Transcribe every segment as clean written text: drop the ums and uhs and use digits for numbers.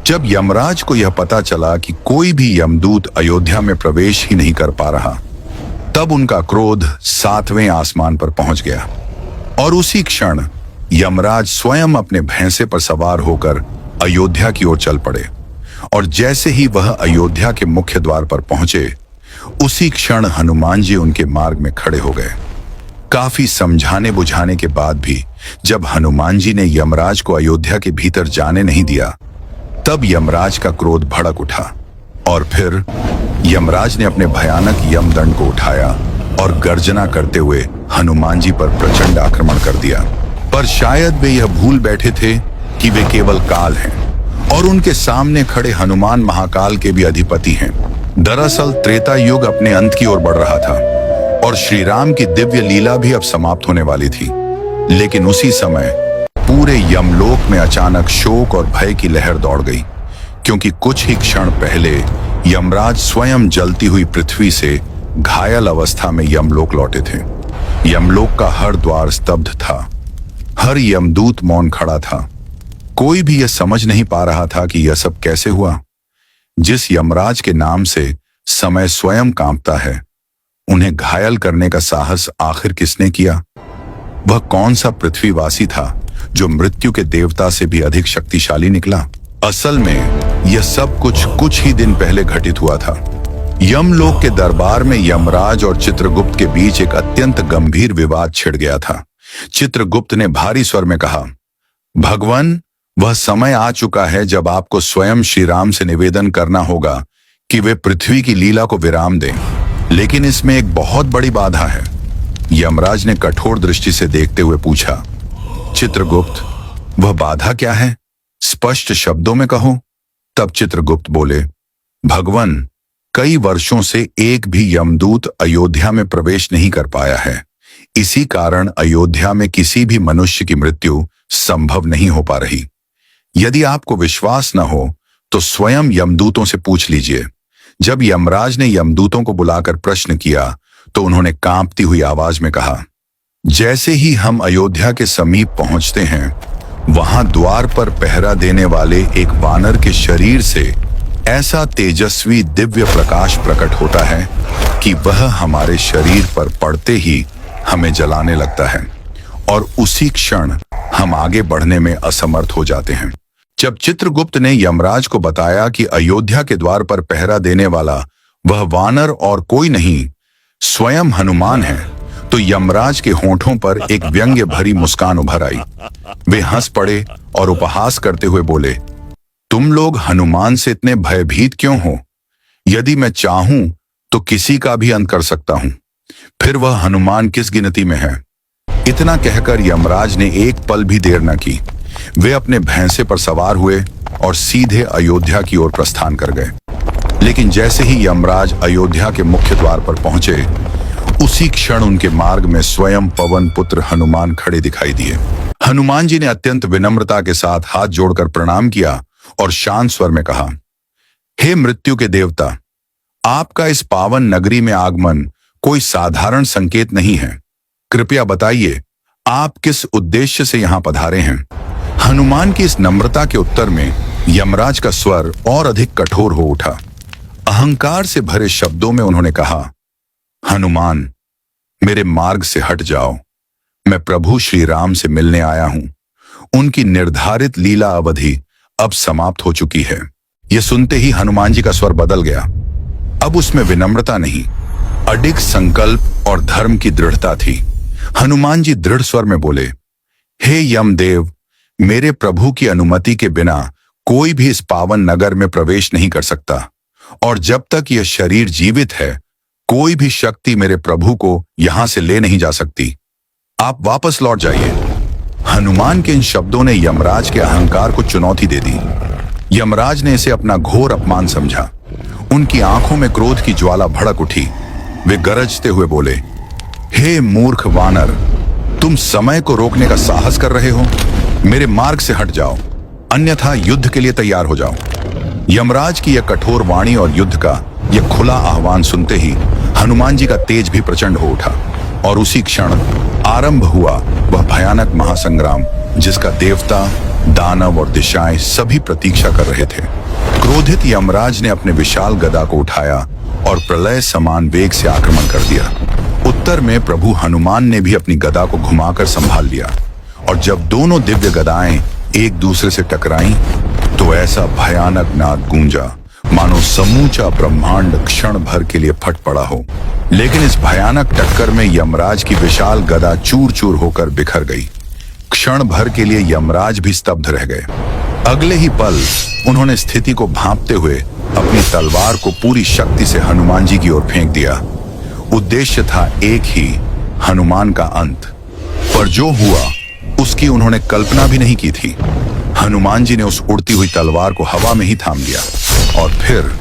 जब यमराज को यह पता चला कि कोई भी यमदूत अयोध्या में प्रवेश ही नहीं कर पा रहा, तब उनका क्रोध 7वें आसमान पर पहुंच गया और उसी क्षण यमराज स्वयं अपने भैंसे पर सवार होकर अयोध्या की ओर चल पड़े। और जैसे ही वह अयोध्या के मुख्य द्वार पर पहुंचे, उसी क्षण हनुमान जी उनके मार्ग में खड़े हो गए। काफी समझाने बुझाने के बाद भी जब हनुमान जी ने यमराज को अयोध्या के भीतर जाने नहीं दिया, तब यमराज का क्रोध भड़क उठा और फिर यमराज ने अपने भयानक यमदंड को उठाया और गर्जना करते हुए हनुमान जी पर प्रचंड आक्रमण कर दिया। पर शायद वे यह भूल बैठे थे कि वे केवल काल हैं और उनके सामने खड़े हनुमान महाकाल के भी अधिपति हैं। दरअसल त्रेता युग अपने अंत की ओर बढ़ रहा था और श्री राम की दिव्य लीला भी अब समाप्त होने वाली थी। लेकिन उसी समय पूरे यमलोक में अचानक शोक और भय की लहर दौड़ गई, क्योंकि कुछ ही क्षण पहले यमराज स्वयं जलती हुई पृथ्वी से घायल अवस्था में यमलोक लौटे थे। यमलोक का हर द्वार स्तब्ध था, हर यमदूत मौन खड़ा था। कोई भी यह समझ नहीं पा रहा था कि यह सब कैसे हुआ। जिस यमराज के नाम से समय स्वयं कांपता है, उन्हें घायल करने का साहस आखिर किसने किया? वह कौन सा पृथ्वीवासी था जो मृत्यु के देवता से भी अधिक शक्तिशाली निकला? असल में यह सब कुछ ही दिन पहले घटित हुआ था। यमलोक के दरबार में यमराज और चित्रगुप्त के बीच एक अत्यंत गंभीर विवाद छिड़ गया था। चित्रगुप्त ने भारी स्वर में कहा, भगवान, वह समय आ चुका है जब आपको स्वयं श्री राम से निवेदन करना होगा कि वे पृथ्वी की लीला को विराम दें। लेकिन इसमें एक बहुत बड़ी बाधा है। यमराज ने कठोर दृष्टि से देखते हुए पूछा, चित्रगुप्त, वह बाधा क्या है? स्पष्ट शब्दों में कहो। तब चित्रगुप्त बोले, भगवान, कई वर्षों से एक भी यमदूत अयोध्या में प्रवेश नहीं कर पाया है। इसी कारण अयोध्या में किसी भी मनुष्य की मृत्यु संभव नहीं हो पा रही। यदि आपको विश्वास न हो तो स्वयं यमदूतों से पूछ लीजिए। जब यमराज ने यमदूतों को बुलाकर प्रश्न किया तो उन्होंने कांपती हुई आवाज में कहा, जैसे ही हम अयोध्या के समीप पहुंचते हैं, वहां द्वार पर पहरा देने वाले एक वानर के शरीर से ऐसा तेजस्वी दिव्य प्रकाश प्रकट होता है कि वह हमारे शरीर पर पड़ते ही हमें जलाने लगता है और उसी क्षण हम आगे बढ़ने में असमर्थ हो जाते हैं। जब चित्रगुप्त ने यमराज को बताया कि अयोध्या के द्वार पर पहरा देने वाला वह वानर और कोई नहीं, स्वयं हनुमान है, तो यमराज के होंठों पर एक व्यंग्य भरी मुस्कान उभर आई। वे हंस पड़े और उपहास करते हुए बोले, तुम लोग हनुमान से इतने भयभीत क्यों हो? यदि मैं चाहूं तो किसी का भी अंत कर सकता हूं, फिर वह हनुमान किस गिनती में है? इतना कहकर यमराज ने एक पल भी देर न की। वे अपने भैंसे पर सवार हुए और सीधे अयोध्या की ओर प्रस्थान कर गए। लेकिन जैसे ही यमराज अयोध्या के मुख्य द्वार पर पहुंचे, उसी क्षण उनके मार्ग में स्वयं पवन पुत्र हनुमान खड़े दिखाई दिए। हनुमान जी ने अत्यंत विनम्रता के साथ हाथ जोड़कर प्रणाम किया और शांत स्वर में कहा, हे मृत्यु के देवता, आपका इस पावन नगरी में आगमन कोई साधारण संकेत नहीं है। कृपया बताइए, आप किस उद्देश्य से यहाँ पधारे हैं? हनुमान की इस नम्रता के उत्तर में यमराज का स्वर और अधिक कठोर हो उठा। अहंकार से भरे शब्दों में उन्होंने कहा, हनुमान, मेरे मार्ग से हट जाओ। मैं प्रभु श्री राम से मिलने आया हूं। उनकी निर्धारित लीला अवधि अब समाप्त हो चुकी है। यह सुनते ही हनुमान जी का स्वर बदल गया। अब उसमें विनम्रता नहीं, अडिग संकल्प और धर्म की दृढ़ता थी। हनुमान जी दृढ़ स्वर में बोले, हे यमदेव, मेरे प्रभु की अनुमति के बिना कोई भी इस पावन नगर में प्रवेश नहीं कर सकता, और जब तक यह शरीर जीवित है, कोई भी शक्ति मेरे प्रभु को यहां से ले नहीं जा सकती। आप वापस लौट जाइए। हनुमान के इन शब्दों ने यमराज के अहंकार को चुनौती दे दी। यमराज ने इसे अपना घोर अपमान समझा। उनकी आंखों में क्रोध की ज्वाला भड़क उठी। वे गरजते हुए बोले, हे मूर्ख वानर, तुम समय को रोकने का साहस कर रहे हो? मेरे मार्ग से हट जाओ, अन्यथा युद्ध के लिए तैयार हो जाओ। यमराज की यह कठोर वाणी और युद्ध का यह खुला आह्वान सुनते ही हनुमान जी का तेज भी प्रचंड हो उठा और उसी क्षण आरंभ हुआ वह भयानक महासंग्राम, जिसका देवता, दानव और दिशाएं सभी प्रतीक्षा कर रहे थे। क्रोधित यमराज ने अपने विशाल गदा को उठाया और प्रलय समान वेग से आक्रमण कर दिया। उत्तर में प्रभु हनुमान ने भी अपनी गदा को घुमाकर संभाल लिया और जब दोनों दिव्य गदाएं एक दूसरे से टकराईं तो ऐसा भयानक नाद गूंजा मानो समूचा ब्रह्मांड क्षण भर के लिए फट पड़ा हो। लेकिन इस भयानक टक्कर में यमराज की विशाल गदा चूर चूर होकर बिखर गई। क्षण भर के लिए यमराज भी स्तब्ध रह गए। अगले ही पल उन्होंने स्थिति को भांपते हुए अपनी तलवार को पूरी शक्ति से हनुमान जी की ओर फेंक दिया। उद्देश्य था एक ही, हनुमान का अंत। पर जो हुआ उसकी उन्होंने कल्पना भी नहीं की थी। हनुमान जी ने उस उड़ती हुई तलवार को हवा में ही थाम लिया और फिर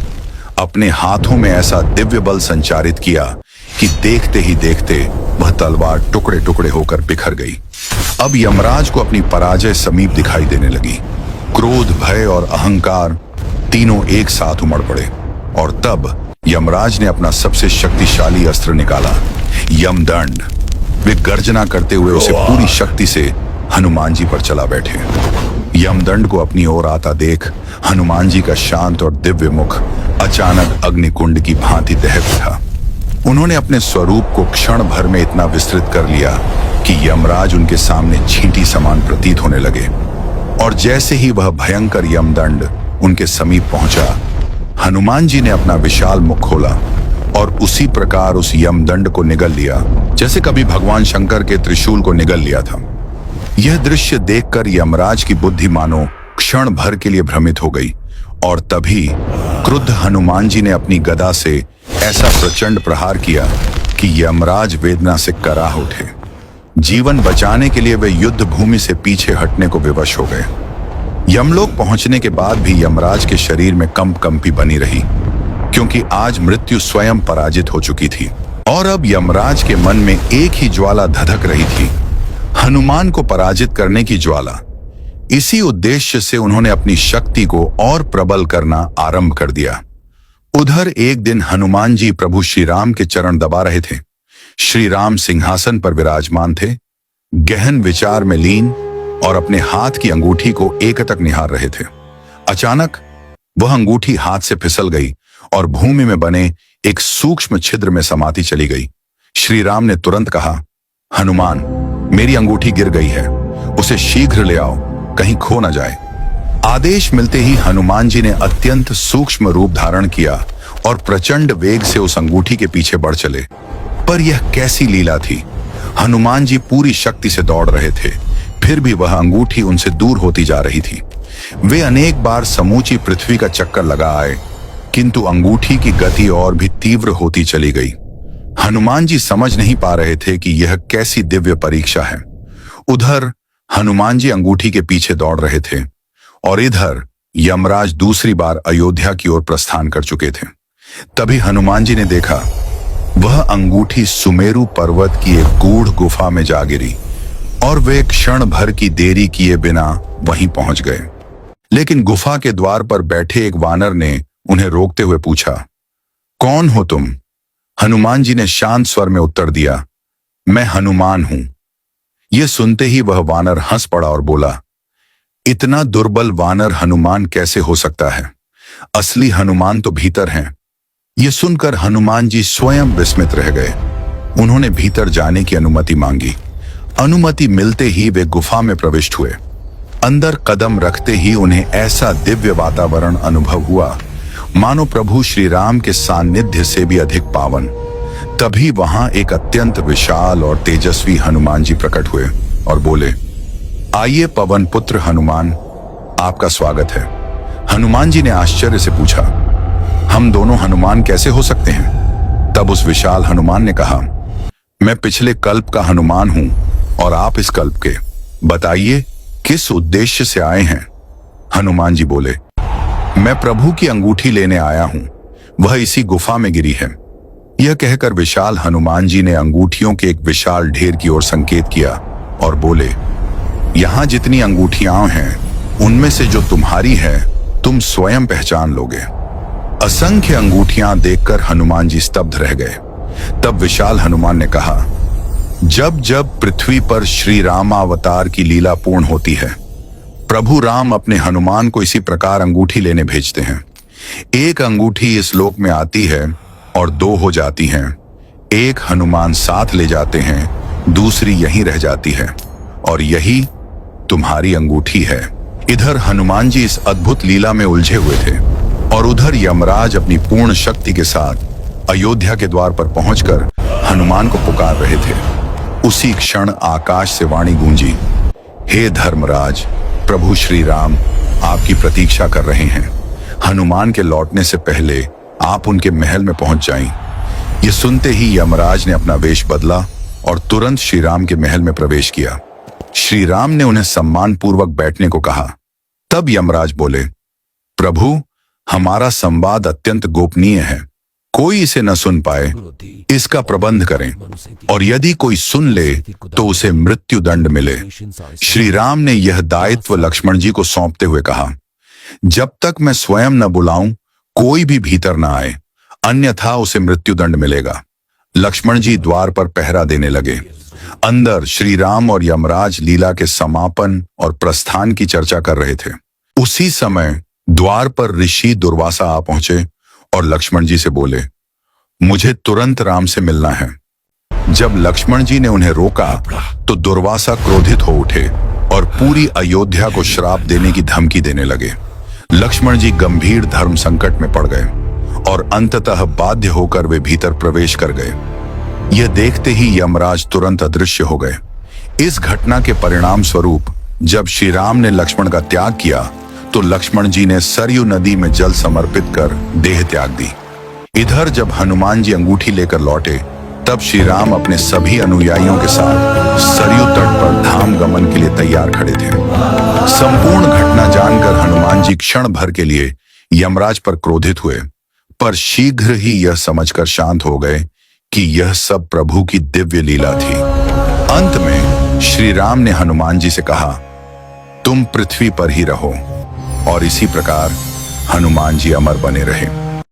अपने हाथों में ऐसा दिव्य बल संचारित किया कि देखते ही देखते वह तलवार टुकड़े टुकड़े होकर बिखर गई। अब यमराज को अपनी पराजय समीप दिखाई देने लगी। क्रोध, भय और अहंकार तीनों एक साथ उमड़ पड़े और तब यमराज ने अपना सबसे शक्तिशाली अस्त्र निकाला, यमदंड। वे गर्जना करते हुए उसे पूरी शक्ति से हनुमान जी पर चला बैठे। यमदंड को अपनी ओर आता देख हनुमान जी का शांत और दिव्य मुख अचानक अग्निकुंड की भांति दहक उठा। उन्होंने अपने स्वरूप को क्षण भर में इतना विस्तृत कर लिया कि यमराज उनके सामने चींटी समान प्रतीत होने लगे। और जैसे ही वह भयंकर यमदंड उनके समीप पहुंचा, हनुमान जी ने अपना विशाल मुख खोला और उसी प्रकार उस यमदंड को निगल लिया जैसे कभी भगवान शंकर के त्रिशूल को निगल लिया था। यह दृश्य देखकर यमराज की बुद्धि मानो क्षण भर के लिए भ्रमित हो गई और तभी क्रुद्ध हनुमान जी ने अपनी गदा से ऐसा प्रचंड प्रहार किया कि यमराज वेदना से कराह उठे। जीवन बचाने के लिए वे युद्ध भूमि से पीछे हटने को विवश हो गए। यमलोक पहुंचने के बाद भी यमराज के शरीर में कंपी बनी रही, क्योंकि आज मृत्यु स्वयं पराजित हो चुकी थी और अब यमराज के मन में एक ही ज्वाला धधक रही थी, हनुमान को पराजित करने की ज्वाला। इसी उद्देश्य से उन्होंने अपनी शक्ति को और प्रबल करना आरंभ कर दिया। उधर एक दिन हनुमान जी प्रभु श्री राम के चरण दबा रहे थे। श्री राम सिंहासन पर विराजमान थे, गहन विचार में लीन और अपने हाथ की अंगूठी को एकटक निहार रहे थे। अचानक वह अंगूठी हाथ से फिसल गई और भूमि में बने एक सूक्ष्म छिद्र में समाती चली गई। श्री राम ने तुरंत कहा, हनुमान, मेरी अंगूठी गिर गई है, उसे शीघ्र ले आओ, कहीं खो न जाए। आदेश मिलते ही हनुमान जी ने अत्यंत सूक्ष्म रूप धारण किया और प्रचंड वेग से उस अंगूठी के पीछे बढ़ चले। पर यह कैसी लीला थी! हनुमान जी पूरी शक्ति से दौड़ रहे थे, फिर भी वह अंगूठी उनसे दूर होती जा रही थी। वे अनेक बार समूची पृथ्वी का चक्कर लगा आए, किंतु अंगूठी की गति और भी तीव्र होती चली गई। हनुमान जी समझ नहीं पा रहे थे कि यह कैसी दिव्य परीक्षा है। उधर हनुमान जी अंगूठी के पीछे दौड़ रहे थे और इधर यमराज दूसरी बार अयोध्या की ओर प्रस्थान कर चुके थे। तभी हनुमान जी ने देखा, वह अंगूठी सुमेरु पर्वत की एक गूढ़ गुफा में जा गिरी और वे क्षण भर की देरी किए बिना वहीं पहुंच गए। लेकिन गुफा के द्वार पर बैठे एक वानर ने उन्हें रोकते हुए पूछा, कौन हो तुम? हनुमान जी ने शांत स्वर में उत्तर दिया, मैं हनुमान हूं। यह सुनते ही वह वानर हंस पड़ा और बोला, इतना दुर्बल वानर हनुमान कैसे हो सकता है? असली हनुमान तो भीतर हैं। यह सुनकर हनुमान जी स्वयं विस्मित रह गए। उन्होंने भीतर जाने की अनुमति मांगी। अनुमति मिलते ही वे गुफा में प्रविष्ट हुए। अंदर कदम रखते ही उन्हें ऐसा दिव्य वातावरण अनुभव हुआ मानो प्रभु श्री राम के सान्निध्य से भी अधिक पावन। तभी वहां एक अत्यंत विशाल और तेजस्वी हनुमान जी प्रकट हुए और बोले, आइए पवन पुत्र हनुमान, आपका स्वागत है। हनुमान जी ने आश्चर्य से पूछा, हम दोनों हनुमान कैसे हो सकते हैं? तब उस विशाल हनुमान ने कहा, मैं पिछले कल्प का हनुमान हूं और आप इस कल्प के। बताइए किस उद्देश्य से आए हैं? हनुमान जी बोले, मैं प्रभु की अंगूठी लेने आया हूं, वह इसी गुफा में गिरी है। यह कहकर विशाल हनुमान जी ने अंगूठियों के एक विशाल ढेर की ओर संकेत किया और बोले, यहां जितनी अंगूठियां हैं उनमें से जो तुम्हारी है तुम स्वयं पहचान लोगे। असंख्य अंगूठियां देखकर हनुमान जी स्तब्ध रह गए। तब विशाल हनुमान ने कहा, जब जब पृथ्वी पर श्री रामावतार की लीला पूर्ण होती है, प्रभु राम अपने हनुमान को इसी प्रकार अंगूठी लेने भेजते हैं। एक अंगूठी इस लोक में आती है और दो हो जाती हैं। एक हनुमान साथ ले जाते हैं, दूसरी यहीं रह जाती है, और यही तुम्हारी अंगूठी है। इधर हनुमान जी इस अद्भुत लीला में उलझे हुए थे और उधर यमराज अपनी पूर्ण शक्ति के साथ अयोध्या के द्वार पर पहुंचकर हनुमान को पुकार रहे थे। उसी क्षण आकाश से वाणी गूंजी, हे धर्मराज, प्रभु श्री राम आपकी प्रतीक्षा कर रहे हैं। हनुमान के लौटने से पहले आप उनके महल में पहुंच जाएं। ये सुनते ही यमराज ने अपना वेश बदला और तुरंत श्री राम के महल में प्रवेश किया। श्री राम ने उन्हें सम्मान पूर्वक बैठने को कहा। तब यमराज बोले, प्रभु, हमारा संवाद अत्यंत गोपनीय है, कोई इसे न सुन पाए, इसका प्रबंध करें, और यदि कोई सुन ले तो उसे मृत्यु दंड मिले। श्री राम ने यह दायित्व लक्ष्मण जी को सौंपते हुए कहा, जब तक मैं स्वयं न बुलाऊं कोई भी भीतर न आए, अन्यथा उसे मृत्यु दंड मिलेगा। लक्ष्मण जी द्वार पर पहरा देने लगे। अंदर श्री राम और यमराज लीला के समापन और प्रस्थान की चर्चा कर रहे थे। उसी समय द्वार पर ऋषि दुर्वासा आ पहुंचे और लक्ष्मण जी से बोले, मुझे तुरंत राम से मिलना है। जब लक्ष्मण जी ने उन्हें रोका तो दुर्वासा क्रोधित हो उठे और पूरी अयोध्या को श्राप देने की धमकी देने लगे। लक्ष्मण जी गंभीर धर्म संकट में पड़ गए और अंततः बाध्य होकर वे भीतर प्रवेश कर गए। यह देखते ही यमराज तुरंत अदृश्य हो गए। इस घटना के परिणाम स्वरूप जब श्री राम ने लक्ष्मण का त्याग किया तो लक्ष्मण जी ने सरयू नदी में जल समर्पित कर देह त्याग दी। इधर जब हनुमान जी अंगूठी लेकर लौटे तब श्री राम अपने सभी अनुयायियों के साथ सरयू तट पर धाम गमन के लिए तैयार खड़े थे। संपूर्ण घटना जानकर हनुमान जी क्षण भर के लिए यमराज पर क्रोधित हुए, पर शीघ्र ही यह समझकर शांत हो गए कि यह सब प्रभु की दिव्य लीला थी। अंत में श्री राम ने हनुमान जी से कहा, तुम पृथ्वी पर ही रहो, और इसी प्रकार हनुमान जी अमर बने रहे।